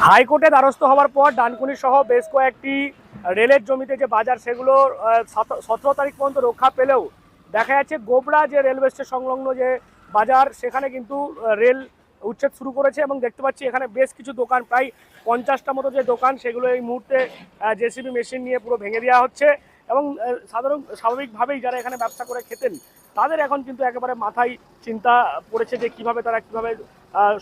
হাইকোর্টে দ্বারস্থ হওয়ার পর ডানকুনি সহ বেশ কয়েকটি রেলের জমিতে যে বাজার সেগুলো 17 তারিখ পর্যন্ত রক্ষা পেলেও দেখা যাচ্ছে গোবরা যে রেলওয়ে স্টেশন সংলগ্ন যে বাজার সেখানে কিন্তু রেল উচ্ছেদ শুরু করেছে এবং দেখতে পাচ্ছি এখানে বেশ কিছু দোকান প্রায় 50টা মতো যে দোকান সেগুলো এই মুহূর্তে জেসিবি মেশিন নিয়ে পুরো ভেঙে দেওয়া হচ্ছে এবং স্বাভাবিকভাবেই যারা এখানে ব্যবসা করে খেতেন তাদের এখন কিন্তু একেবারে মাথায় চিন্তা পড়েছে যে কিভাবে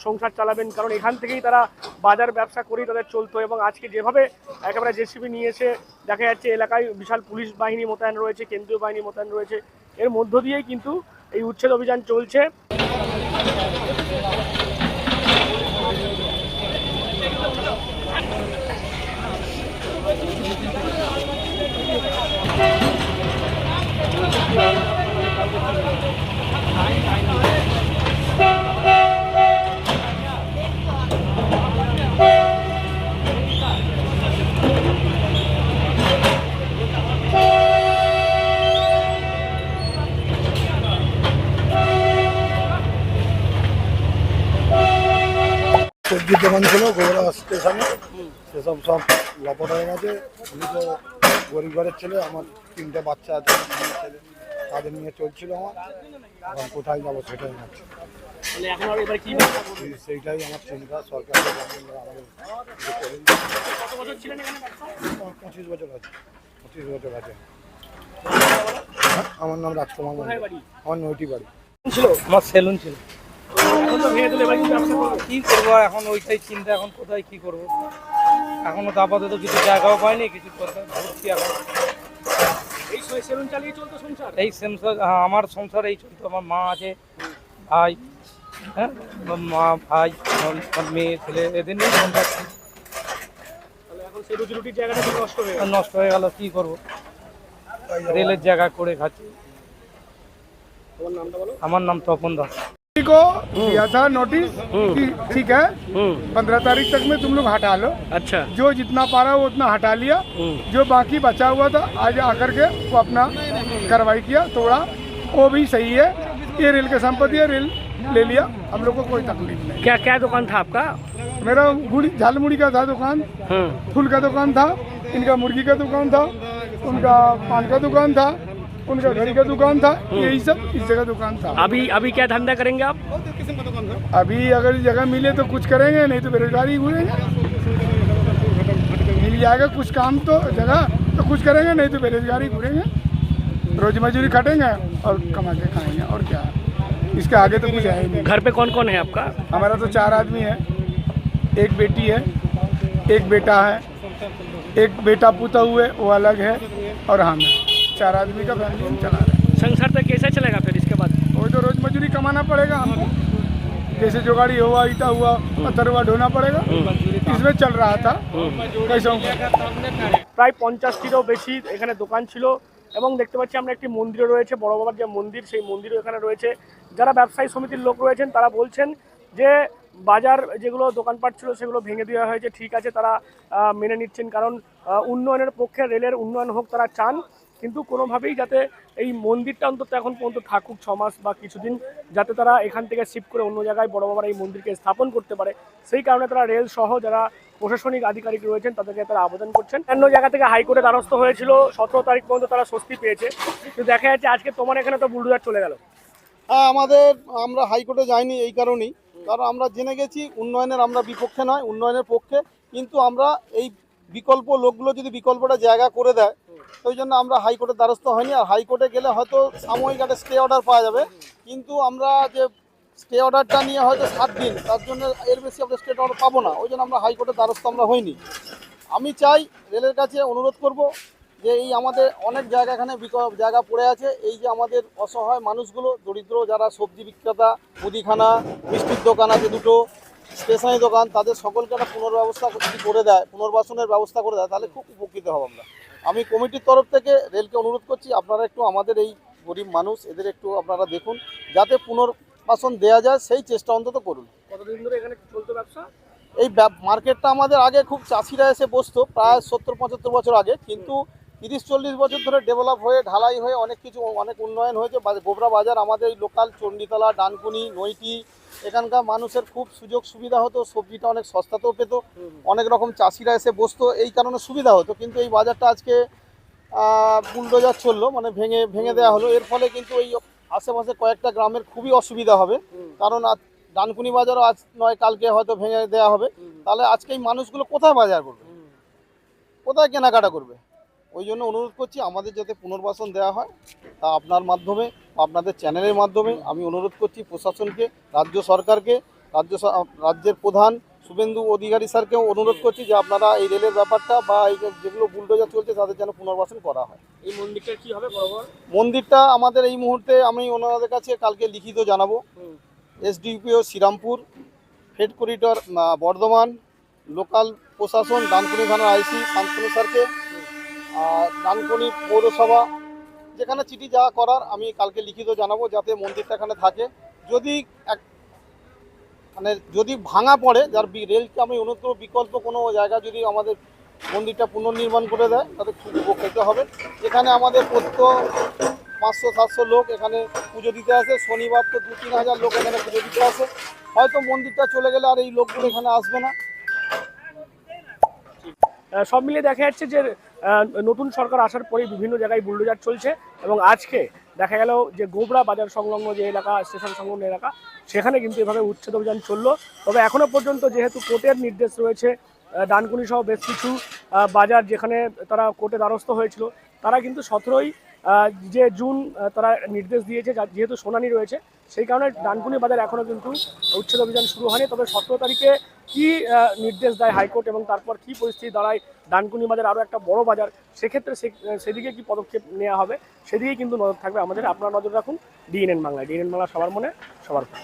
সংসার চালাবেন, কারণ এখান থেকেই তারা বাজার ব্যবসা করেই তাদের চলতো এবং আজকে যেভাবে একেবারে জেসিবি নিয়ে এসে দেখা যাচ্ছে এলাকায় বিশাল পুলিশ বাহিনী মোতায়েন রয়েছে, কেন্দ্রীয় বাহিনী মোতায়েন রয়েছে, এর মধ্য দিয়েই কিন্তু এই উচ্ছেদ অভিযান চলছে। সবজির দোকান ছিল গোবরা স্টেশনে, সেসব সব লপট হয়ে গেছে। আমি তো গরিব ঘরের ছেলে, আমার 3টে বাচ্চা আছে, ছেলে তাদের নিয়ে চলছিল আমার। এখন কোথায় যাবো সেটাই ভাবছি, সেইটাই আমার চিন্তা। সরকার আমাদের 25 বছর আছে, 25 বছর আছে। আমার নাম রাজকুমার, আমার নৈটি বাড়ি ছিল, আমার সেলুন ছিল। কি করবো এখন, ওইটাই চিন্তা। এখন কোথায় কি করবো, এখনো তো আপাতত কিছু জায়গাও পাইনি, কিছু করতে ঘুরছি এখন। এই সংসার, আমার সংসার এই চলতো। আমার মা আছে, ভাই, হ্যাঁ, মা, ভাই, মেয়ে, ছেলে, এদের নিয়ে সংসার নষ্ট হয়ে গেল। কি করবো, রেলের জায়গা করে খাচ্ছি। আমার নাম তপন দাস। को दिया था नोटिस कि ठीक है 15 तारीख तक में तुम लोग हटा लो। अच्छा, जो जितना पारा वो उतना हटा लिया, जो बाकी बचा हुआ था आज आकर के वो अपना कार्रवाई किया, तोड़ा, वो भी सही है। ये रेल की संपत्ति है, रेल ले लिया, हम लोग को कोई तकलीफ नहीं। क्या क्या दुकान था आपका? मेरा झालमुड़ी का था दुकान, फूल का दुकान था, इनका मुर्गी का दुकान था, उनका पान का दुकान था, उनका घड़ी का दुकान था, यही सब इस जगह दुकान था। अभी क्या धंधा करेंगे आप? अभी अगर जगह मिले तो कुछ करेंगे, नहीं तो बेरोजगारी घूरेंगे। मिल जाएगा कुछ काम तो जगह तो कुछ करेंगे, नहीं तो बेरोजगारी घूरेंगे, रोज मजदूरी खटेंगे और कमा के खाएंगे, और क्या है, इसके आगे तो कुछ है ही नहीं। घर पे कौन कौन है आपका? हमारा तो 4 आदमी है, एक बेटी है, एक बेटा है, एक बेटा पुता हुए वो अलग है, और हम 4 आदमी का फैमिली हम चला रहे हैं। संसार तक कैसे चलेगा फिर इसके बाद? वो तो रोज मजदूरी कमाना पड़ेगा हमको, जैसे जोगाड़ी हुआ, ईटा हुआ, पत्थर हुआ, ढोना पड़ेगा, इसमें चल रहा था। कैसे প্রায় 50টিরও বেশি এখানে দোকান ছিল এবং দেখতে পাচ্ছি আমরা একটি মন্দিরও রয়েছে, বড় বাবার যে মন্দির সেই মন্দিরও এখানে রয়েছে। যারা ব্যবসায়ী সমিতির লোক রয়েছেন তারা বলছেন যে বাজার যেগুলো দোকানপাট ছিল সেগুলো ভেঙে দেওয়া হয়েছে, ঠিক আছে, তারা মেনে নিচ্ছেন, কারণ উন্নয়নের পক্ষে, রেলের উন্নয়ন হোক তারা চান, কিন্তু কোনোভাবেই যাতে এই মন্দিরটা অন্তত এখন পর্যন্ত থাকুক 6 মাস বা কিছুদিন, যাতে তারা এখান থেকে শিফট করে অন্য জায়গায় বড় বাবার এই মন্দিরকে স্থাপন করতে পারে, সেই কারণে তারা রেল সহ যারা প্রশাসনিক আধিকারিক রয়েছেন তাদেরকে তারা আবেদন করছেন। অন্য জায়গা থেকে হাইকোর্টে দ্বারস্থ হয়েছিল, 17 তারিখ পর্যন্ত তারা স্বস্তি পেয়েছে, কিন্তু দেখা যাচ্ছে আজকে তোমার এখানে তো বুলডোজার চলে গেল। হ্যাঁ, আমরা হাইকোর্টে যাইনি এই কারণেই, কারণ আমরা জেনে গেছি উন্নয়নের আমরা বিপক্ষে নয়, উন্নয়নের পক্ষে, কিন্তু আমরা এই বিকল্প লোকগুলো যদি বিকল্পটা জায়গা করে দেয়, ওই জন্য আমরা হাইকোর্টের দ্বারস্থ হয়নি। আর হাইকোর্টে গেলে হয়তো সাময়িক একটা স্টে অর্ডার পাওয়া যাবে, কিন্তু আমরা যে স্টে অর্ডারটা নিয়ে হয়তো 7 দিন, তার জন্য এর বেশি আমরা স্টে অর্ডার পাবো না, ওই জন্য আমরা হাইকোর্টের দ্বারস্থ আমরা হইনি। আমি চাই, রেলের কাছে অনুরোধ করব যে এই আমাদের অনেক জায়গা এখানে জায়গা পড়ে আছে, এই যে আমাদের অসহায় মানুষগুলো, দরিদ্র যারা সবজি বিক্রেতা, মুদিখানা, মিষ্টির দোকান আছে 2টো, স্টেশনারি দোকান, তাদের সকলকে একটা পুনর্ব্যবস্থা যদি করে দেয়, পুনর্বাসনের ব্যবস্থা করে দেয়, তাহলে খুব উপকৃত হব আমরা। আমি কমিটির তরফ থেকে রেলকে অনুরোধ করছি, আপনারা একটু আমাদের এই গরিব মানুষ, এদের একটু আপনারা দেখুন, যাতে পুনর্বাসন দেওয়া যায় সেই চেষ্টা অন্তত করুন। কতদিন ধরে এখানে চলতো ব্যবসা? এই মার্কেটটা আমাদের আগে খুব চাষিরা এসে বসতো, প্রায় 70-75 বছর আগে, কিন্তু 30-40 বছর ধরে ডেভেলপ হয়ে, ঢালাই হয়ে অনেক কিছু, অনেক উন্নয়ন হয়েছে। গোবরা বাজার আমাদের এই লোকাল চণ্ডীতলা, ডানকুনি, নৈটি, এখানকার মানুষের খুব সুযোগ সুবিধা হতো, সবজিটা অনেক সস্তাতেও পেতো, অনেক রকম চাষিরা এসে বসতো, এই কারণে সুবিধা হতো। কিন্তু এই বাজারটা আজকে বুলডোজার চললো, মানে ভেঙে ভেঙে দেওয়া হলো। এর ফলে কিন্তু এই আশেপাশে কয়েকটা গ্রামের খুবই অসুবিধা হবে, কারণ ডানকুনি বাজারও আজ নয় কালকে হয়তো ভেঙে দেওয়া হবে। তাহলে আজকে এই মানুষগুলো কোথায় বাজার করবে, কোথায় কেনাকাটা করবে? ওই জন্য অনুরোধ করছি আমাদের যাতে পুনর্বাসন দেওয়া হয়, তা আপনার মাধ্যমে, আপনাদের চ্যানেলের মাধ্যমে আমি অনুরোধ করছি প্রশাসনকে, রাজ্য সরকারকে, রাজ্যের প্রধান শুভেন্দু অধিকারী স্যারকেও অনুরোধ করছি যে আপনারা এই রেলের ব্যাপারটা বা এই যেগুলো বুলডোজার চলছে তাদের যেন পুনর্বাসন করা হয়। এই মন্দিরটা কি হবে বরাবর? মন্দিরটা আমাদের এই মুহূর্তে আমি ওনাদের কাছে কালকে লিখিত জানাবো। SDPO Serampore, head corridor Bardhaman, local প্রশাসন, ডানকুনি থানার আইসি শান্তনু স্যারকে, ডানকুনি পৌরসভা, যেখানে চিঠি যা করার আমি কালকে লিখিত জানাবো, যাতে মন্দিরটা এখানে থাকে। যদি যদি ভাঙা পড়ে, যার রেলকে আমি অনুরোধ করব বিকল্প কোনো জায়গা যদি আমাদের মন্দিরটা পুনর্নির্মাণ করে দেয় তাতে খুব উপকৃত হবে। এখানে আমাদের প্রত্যেক 500-700 লোক এখানে পুজো দিতে আসে, শনিবার তো 2-3 হাজার লোক এখানে পুজো দিতে আসে। হয়তো মন্দিরটা চলে গেলে আর এই লোকগুলো এখানে আসবে না। সব মিলিয়ে দেখা যাচ্ছে যে নতুন সরকার আসার পরে বিভিন্ন জায়গায় বুলডোজার চলছে, এবং আজকে দেখা গেল যে গোবরা বাজার সংলগ্ন যে এলাকা, স্টেশন সংলগ্ন এলাকা, সেখানে কিন্তু এভাবে উচ্ছেদ অভিযান চললো। তবে এখনো পর্যন্ত যেহেতু কোর্টের নির্দেশ রয়েছে, ডানকুনি সহ বেশ কিছু বাজার যেখানে তারা কোর্টে দ্বারস্থ হয়েছিল, তারা কিন্তু 17ই যে জুন তারা নির্দেশ দিয়েছে, যেহেতু শুনানি রয়েছে সেই কারণে ডানকুনি বাজার এখনও কিন্তু উচ্ছেদ অভিযান শুরু হয়নি। তবে 17 তারিখে কি নির্দেশ দেয় হাইকোর্ট এবং তারপর কি পরিস্থিতি দাঁড়ায়, ডানকুনি বাজার আরও একটা বড় বাজার, সেক্ষেত্রে সেদিকে কি পদক্ষেপ নেওয়া হবে সেদিকে কিন্তু নজর থাকবে আমাদের। আপনারা নজর রাখুন ডিএনএন বাংলায়। ডিএনএন বাংলা সবার মনে সবার পরে।